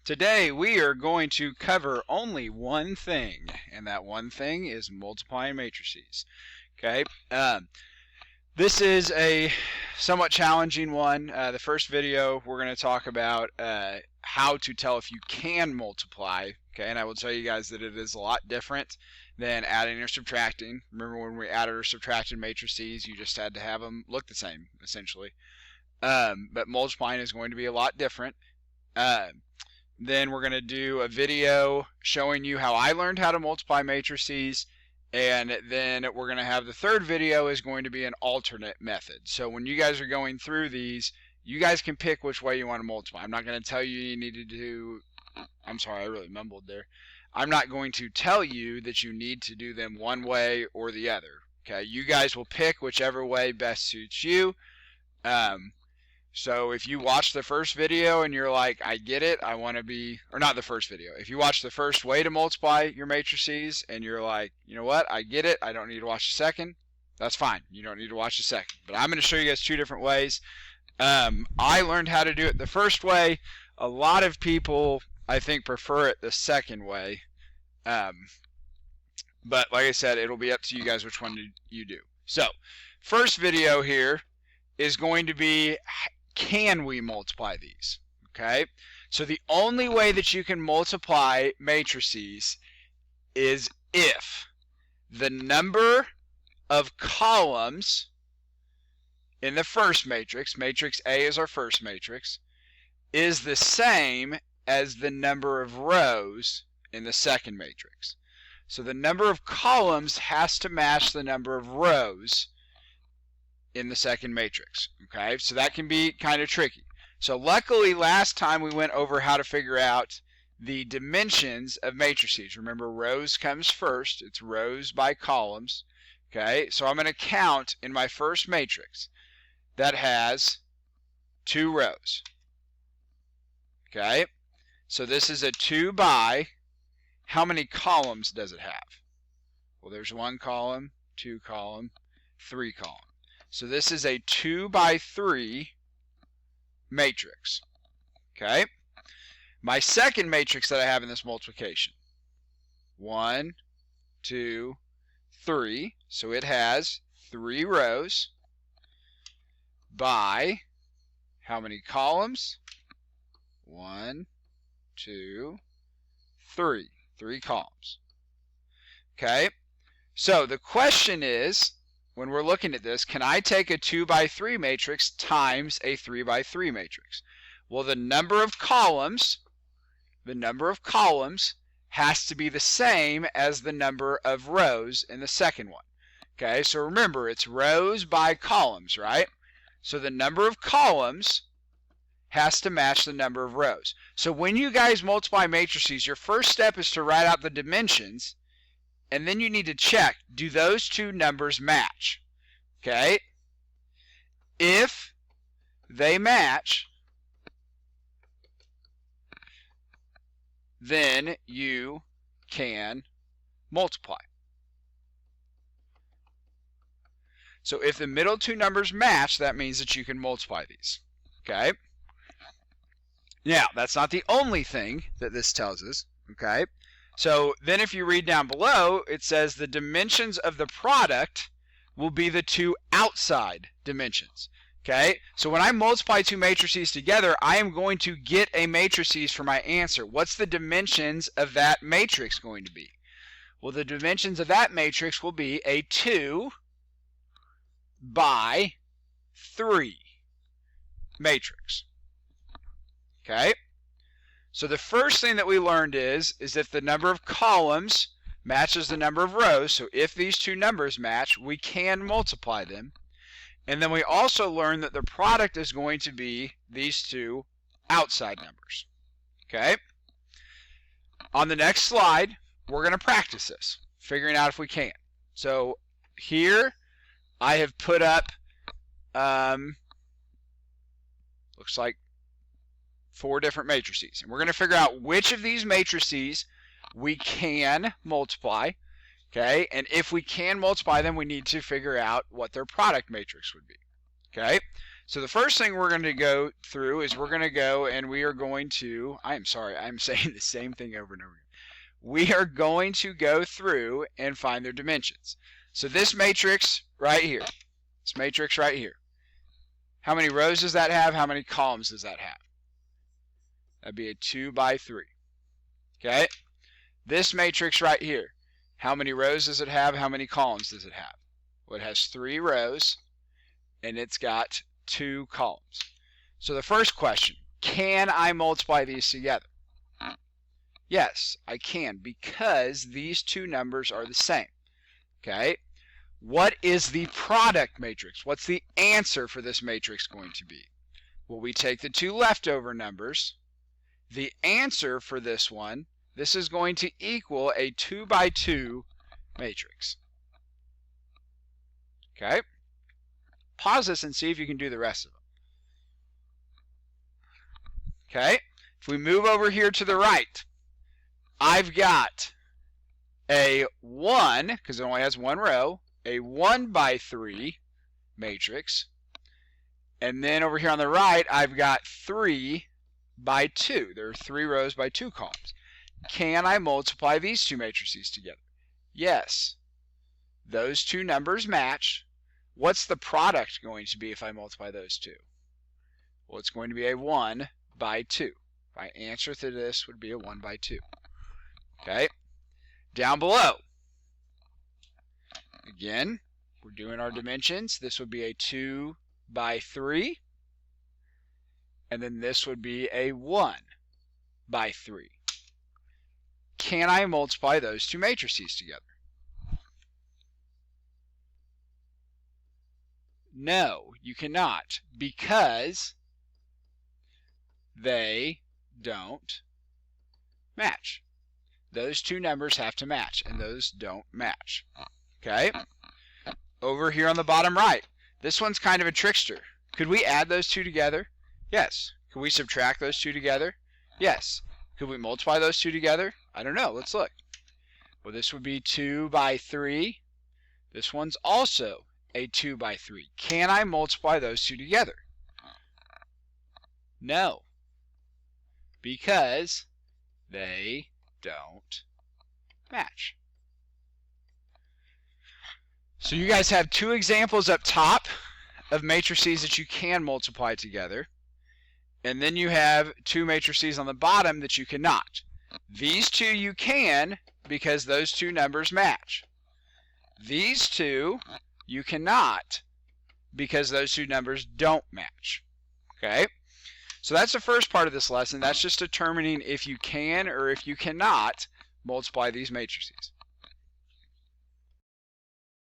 Today we are going to cover only one thing, and that one thing is multiplying matrices. Okay, this is a somewhat challenging one. The first video we're going to talk about how to tell if you can multiply. Okay, and I will tell you guys that it is a lot different than adding or subtracting. Remember when we added or subtracted matrices, you just had to have them look the same, essentially. But multiplying is going to be a lot different. Then we're going to do a video showing you how I learned how to multiply matrices, and then we're going to have the third video is going to be an alternate method. So when you guys are going through these, you guys can pick which way you want to multiply. I'm not going to tell you need to do, I'm sorry, I really mumbled there. I'm not going to tell you that you need to do them one way or the other. Okay, you guys will pick whichever way best suits you. So if you watch the first video and you're like, I get it, I want to be, or not the first video, if you watch the first way to multiply your matrices and you're like, you know what, I get it, I don't need to watch the second, that's fine. You don't need to watch the second. But I'm going to show you guys two different ways. I learned how to do it the first way. A lot of people, I think, prefer it the second way. But like I said, it'll be up to you guys which one you do. So, first video here is going to be, can we multiply these? Okay, so the only way that you can multiply matrices is if the number of columns in the first matrix, matrix A is our first matrix, is the same as the number of rows in the second matrix. So the number of columns has to match the number of rows in the second matrix. Okay, so that can be kind of tricky. So luckily last time we went over how to figure out the dimensions of matrices. Remember, rows comes first. It's rows by columns. Okay, so I'm going to count in my first matrix that has 2 rows. Okay, so this is a 2 by, how many columns does it have? Well, there's 1 column, 2 column, 3 column. So this is a 2 by 3 matrix. Okay, my second matrix that I have in this multiplication, 1, 2, 3, so it has 3 rows by how many columns? 1, 2, 3. 3 columns. Okay, so the question is, when we're looking at this, can I take a 2 by 3 matrix times a 3 by 3 matrix? Well, the number of columns has to be the same as the number of rows in the second one. Okay, so remember, it's rows by columns, right? So the number of columns has to match the number of rows. So when you guys multiply matrices, your first step is to write out the dimensions, and then you need to check, do those two numbers match? Okay? If they match, then you can multiply. So if the middle two numbers match, that means that you can multiply these. Okay? Now, that's not the only thing that this tells us. Okay? So then if you read down below, it says the dimensions of the product will be the 2 outside dimensions. Okay, so when I multiply 2 matrices together, I am going to get a matrices for my answer. What's the dimensions of that matrix going to be? Well, the dimensions of that matrix will be a 2 by 3 matrix. Okay, so the first thing that we learned is if the number of columns matches the number of rows, so if these two numbers match, we can multiply them. And then we also learned that the product is going to be these two outside numbers. Okay? On the next slide, we're going to practice this, figuring out if we can. So here I have put up, looks like 4 different matrices. And we're going to figure out which of these matrices we can multiply. Okay, and if we can multiply them, we need to figure out what their product matrix would be. Okay, So the first thing we're going to go through is we're going to go and we are going to, I'm sorry, I'm saying the same thing over and over again. We are going to go through and find their dimensions. So this matrix right here, how many rows does that have? How many columns does that have? That'd be a 2 by 3. Okay? This matrix right here, how many rows does it have? How many columns does it have? Well, it has 3 rows and it's got 2 columns. So the first question, can I multiply these together? Yes, I can, because these two numbers are the same. Okay? What is the product matrix? What's the answer for this matrix going to be? Well, we take the 2 leftover numbers. The answer for this one, this is going to equal a 2 by 2 matrix. Okay? Pause this and see if you can do the rest of them. Okay? If we move over here to the right, I've got a 1, because it only has 1 row, a 1 by 3 matrix. And then over here on the right, I've got 3 by 2. There are 3 rows by 2 columns. Can I multiply these 2 matrices together? Yes. Those 2 numbers match. What's the product going to be if I multiply those 2? Well, it's going to be a 1 by 2. My answer to this would be a 1 by 2. Okay? Down below, again, we're doing our dimensions. This would be a 2 by 3. And then this would be a 1 by 3. Can I multiply those 2 matrices together? No, you cannot, because they don't match. Those 2 numbers have to match, and those don't match. Okay? Over here on the bottom right, this one's kind of a trickster. Could we add those 2 together? Yes. Could we subtract those 2 together? Yes. Could we multiply those 2 together? I don't know. Let's look. Well, this would be 2 by 3. This one's also a 2 by 3. Can I multiply those 2 together? No. Because they don't match. So you guys have 2 examples up top of matrices that you can multiply together. And then you have 2 matrices on the bottom that you cannot. These 2 you can, because those 2 numbers match. These 2 you cannot, because those 2 numbers don't match. Okay? So that's the first part of this lesson. That's just determining if you can or if you cannot multiply these matrices.